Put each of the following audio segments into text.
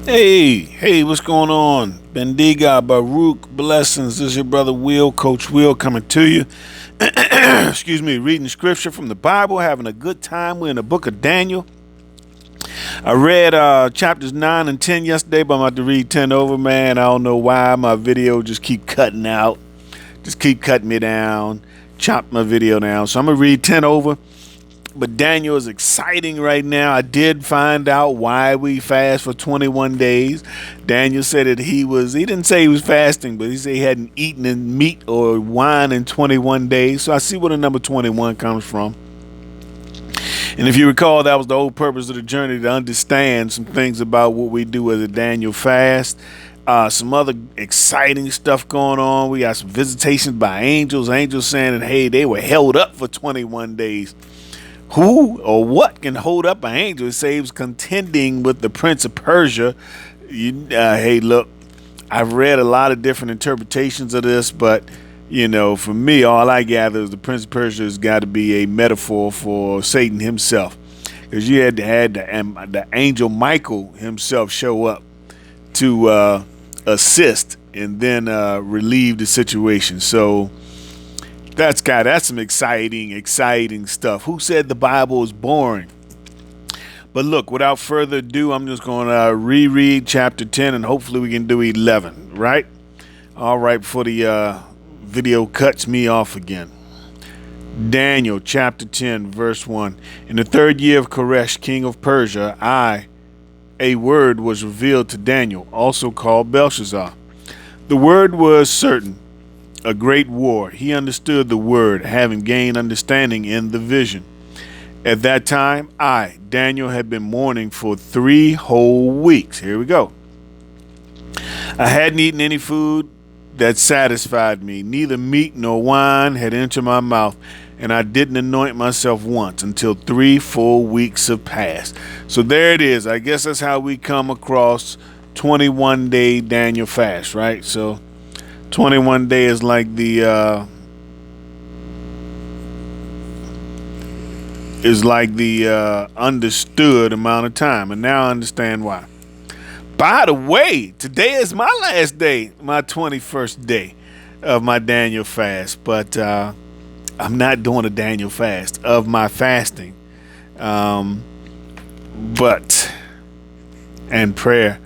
Hey, what's going on? Bendiga, Baruch, blessings. This is your brother Will, Coach Will, coming to you. Excuse me, reading scripture from the Bible, having a good time. We're in the book of Daniel. I read chapters 9 and 10 yesterday, but I'm about to read 10 over, man. I don't know why my video just keep cutting out. Just keep cutting me down, chop my video down. So I'm going to read 10 over. But Daniel is exciting right now. I did find out why we fast for 21 days. Daniel said that he didn't say he was fasting, but he said he hadn't eaten meat or wine in 21 days. So I see where the number 21 comes from. And if you recall, that was the whole purpose of the journey, to understand some things about what we do as a Daniel fast. Some other exciting stuff going on. We got some visitations by angels. Angels saying that, hey, they were held up for 21 days. Who or what can hold up an angel? It says contending with the prince of Persia. Hey, look, I've read a lot of different interpretations of this, but for me, all I gather is the prince of Persia has got to be a metaphor for Satan himself, because you had the angel Michael himself show up to assist and then relieve the situation. So that's some exciting stuff. Who said the Bible is boring? But look, without further ado, I'm just going to reread chapter 10, and hopefully we can do 11, right? All right, before the video cuts me off again. Daniel chapter 10, verse 1. In the third year of Koresh, king of Persia, a word was revealed to Daniel, also called Belshazzar. The word was certain, a great war. He understood the word, having gained understanding in the vision. At that time, Daniel, had been mourning for 3 whole weeks. Here we go. I hadn't eaten any food that satisfied me. Neither meat nor wine had entered my mouth, and I didn't anoint myself once until 3 full weeks have passed. So there it is. I guess that's how we come across 21-day Daniel fast, right? So 21 days like the understood amount of time, and now I understand why. By the way, today is my last day, my 21st day of my Daniel fast, but I'm not doing a Daniel fast of my fasting, and prayer.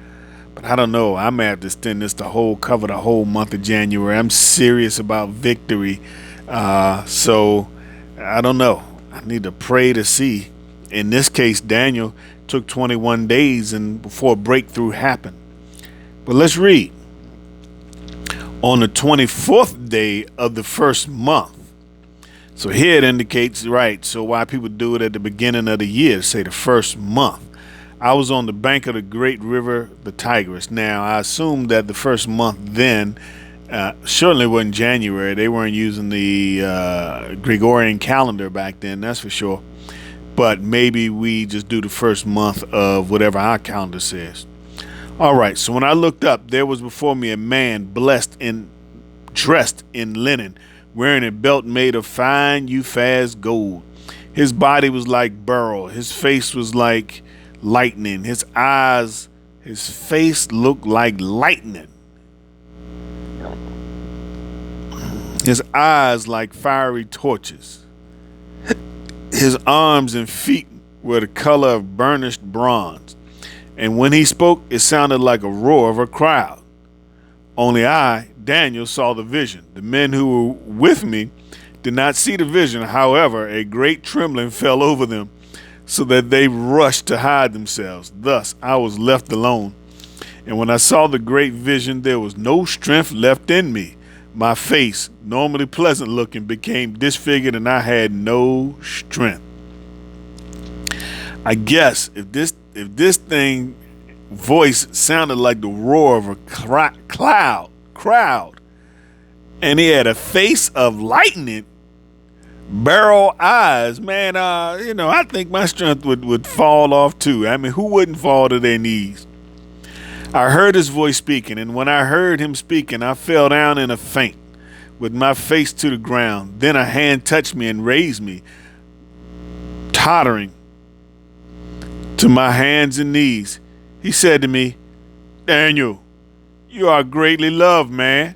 But I don't know. I may have to extend this cover the whole month of January. I'm serious about victory. So I don't know. I need to pray to see. In this case, Daniel took 21 days and before breakthrough happened. But let's read. On the 24th day of the first month. So here it indicates, right, so why people do it at the beginning of the year, say the first month. I was on the bank of the great river, the Tigris. Now, I assume that the first month then certainly wasn't January. They weren't using the Gregorian calendar back then, that's for sure. But maybe we just do the first month of whatever our calendar says. All right, so when I looked up, there was before me a man dressed in linen, wearing a belt made of fine Uphaz gold. His body was like beryl. His face was like lightning. His face looked like lightning. His eyes like fiery torches. His arms and feet were the color of burnished bronze. And when he spoke, it sounded like a roar of a crowd. Only I, Daniel, saw the vision. The men who were with me did not see the vision. However, a great trembling fell over them, so that they rushed to hide themselves. Thus I was left alone. And when I saw the great vision, there was no strength left in me. My face, normally pleasant looking, became disfigured, and I had no strength. I guess if this thing voice sounded like the roar of a crowd, and he had a face of lightning, beryl eyes, man, I think my strength would fall off too. I mean, who wouldn't fall to their knees? I heard his voice speaking, and when I heard him speaking, I fell down in a faint, with my face to the ground. Then a hand touched me and raised me, tottering to my hands and knees. He said to me, Daniel, you are greatly loved, man.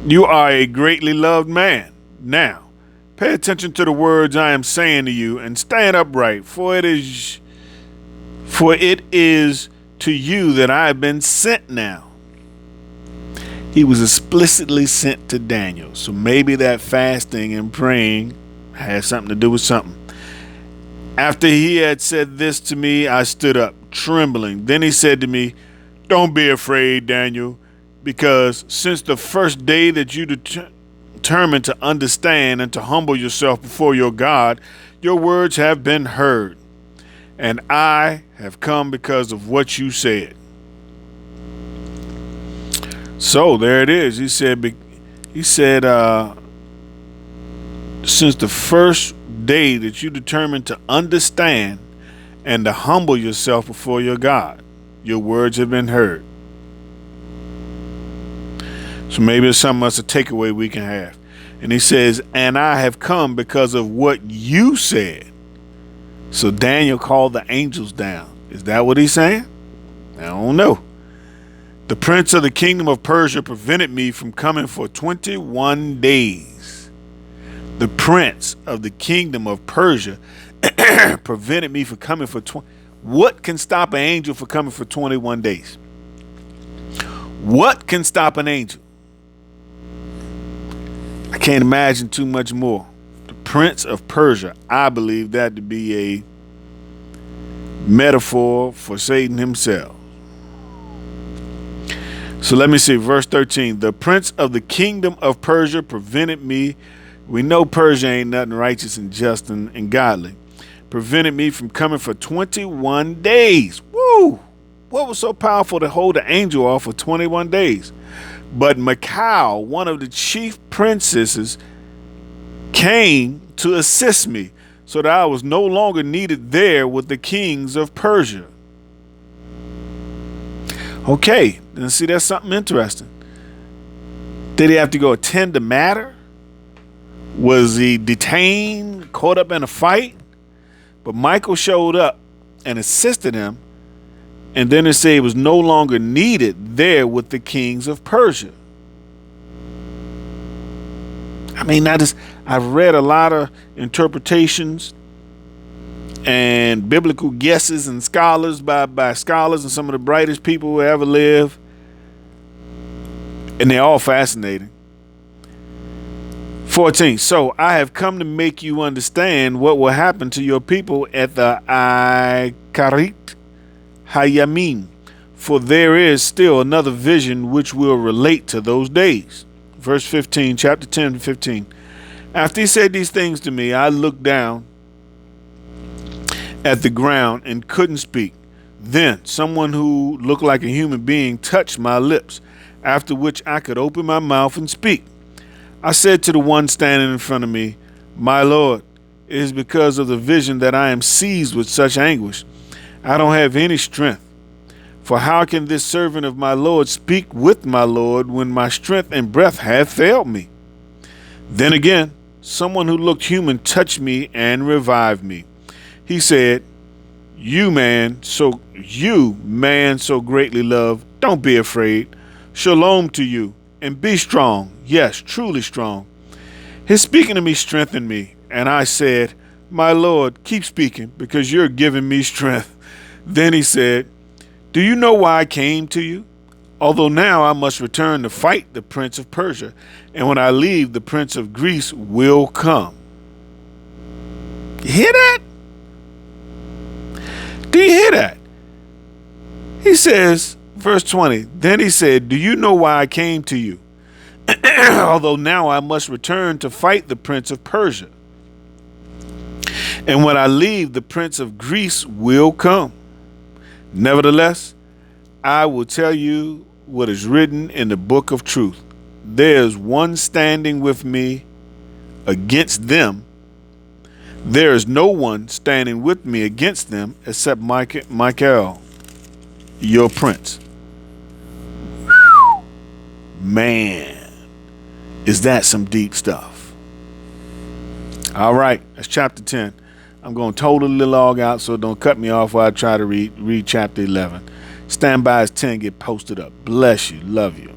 You are a greatly loved man. Now, pay attention to the words I am saying to you and stand upright, for it is to you that I have been sent now. He was explicitly sent to Daniel. So maybe that fasting and praying had something to do with something. After he had said this to me, I stood up, trembling. Then he said to me, "Don't be afraid, Daniel, because since the first day that you determined to understand and to humble yourself before your God, your words have been heard, and I have come because of what you said." So there it is. He said, since the first day that you determined to understand and to humble yourself before your God, your words have been heard. So maybe it's something else, a takeaway we can have. And he says, and I have come because of what you said. So Daniel called the angels down. Is that what he's saying? I don't know. The prince of the kingdom of Persia prevented me from coming for 21 days. The prince of the kingdom of Persia prevented me from coming for 20. What can stop an angel from coming for 21 days? What can stop an angel? I can't imagine too much more. The prince of Persia, I believe that to be a metaphor for Satan himself. So let me see, verse 13. The prince of the kingdom of Persia prevented me. We know Persia ain't nothing righteous and just and godly. Prevented me from coming for 21 days. Woo! What was so powerful to hold the angel off for 21 days? But Michal, one of the chief princesses, came to assist me, so that I was no longer needed there with the kings of Persia. Okay, then see, that's something interesting. Did he have to go attend the matter? Was he detained, caught up in a fight? But Michael showed up and assisted him, and then it said he was no longer needed there with the kings of Persia. I mean, I've read a lot of interpretations and biblical guesses and scholars by scholars and some of the brightest people who ever live, and they're all fascinating. 14. So I have come to make you understand what will happen to your people at the Ikarit Hayamim, for there is still another vision which will relate to those days. Verse 15, chapter 10 to 15. After he said these things to me, I looked down at the ground and couldn't speak. Then someone who looked like a human being touched my lips, after which I could open my mouth and speak. I said to the one standing in front of me, "My Lord, it is because of the vision that I am seized with such anguish. I don't have any strength. For how can this servant of my Lord speak with my Lord when my strength and breath have failed me?" Then again, someone who looked human touched me and revived me. He said, You man so greatly loved, don't be afraid. Shalom to you, and be strong. Yes, truly strong. His speaking to me strengthened me, and I said, My Lord, keep speaking, because you're giving me strength. Then he said, Do you know why I came to you? Although now I must return to fight the prince of Persia, and when I leave, the prince of Greece will come. You hear that? Do you hear that? He says, verse 20, then he said, Do you know why I came to you? Although now I must return to fight the prince of Persia. And when I leave, the prince of Greece will come. Nevertheless, I will tell you what is written in the book of truth. There is one standing with me against them. There is no one standing with me against them except Michael, your prince. Man, is that some deep stuff. All right, that's chapter 10. I'm going to totally log out, so don't cut me off while I try to read chapter 11. Stand by as 10 get posted up. Bless you. Love you.